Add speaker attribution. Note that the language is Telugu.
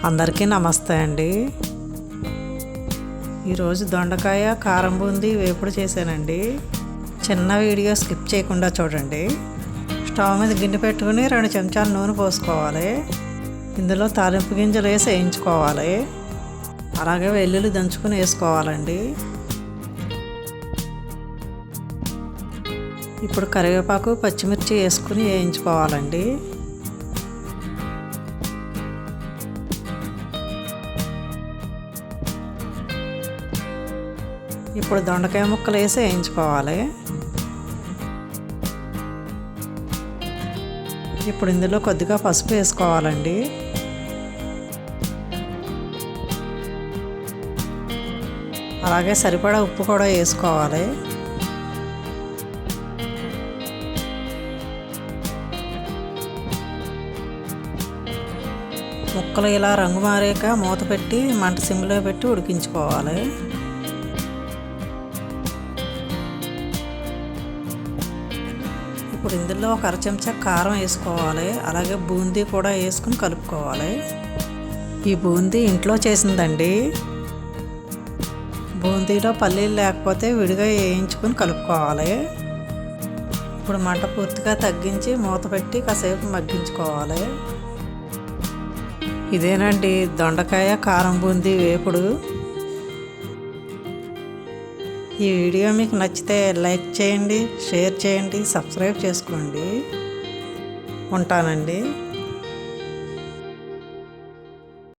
Speaker 1: అందరికీ నమస్తే అండి. ఈరోజు దొండకాయ కారం బూందీ వేపుడు చేశానండి. చిన్న వీడియో స్కిప్ చేయకుండా చూడండి. స్టవ్ మీద గిన్నె పెట్టుకుని 2 చెంచాలు నూనె పోసుకోవాలి. ఇందులో తాలింపు గింజలు వేసి వేయించుకోవాలి. అలాగే వెల్లుల్లి దంచుకుని వేసుకోవాలండి. ఇప్పుడు కరివేపాకు పచ్చిమిర్చి వేసుకుని వేయించుకోవాలండి. ఇప్పుడు దొండకాయ ముక్కలు వేసి వేయించుకోవాలి. ఇప్పుడు ఇందులో కొద్దిగా పసుపు వేసుకోవాలండి. అలాగే సరిపడా ఉప్పు కూడా వేసుకోవాలి. ముక్కలు ఇలా రంగు మారాక మూత పెట్టి మంట సిమ్లో పెట్టి ఉడికించుకోవాలి. ఇప్పుడు ఇందులో ఒక 1/2 చెంచా కారం వేసుకోవాలి. అలాగే బూందీ కూడా వేసుకుని కలుపుకోవాలి. ఈ బూందీ ఇంట్లో చేసిందండి. బూందీలో పల్లీలు లేకపోతే విడిగా వేయించుకుని కలుపుకోవాలి. ఇప్పుడు మంట పూర్తిగా తగ్గించి మూత పెట్టి కాసేపు మగ్గించుకోవాలి. ఇదేనండి దొండకాయ కారం బూందీ వేపుడు. ఈ వీడియో మీకు నచ్చితే లైక్ చేయండి, షేర్ చేయండి, సబ్స్క్రైబ్ చేసుకోండి. ఉంటానండి.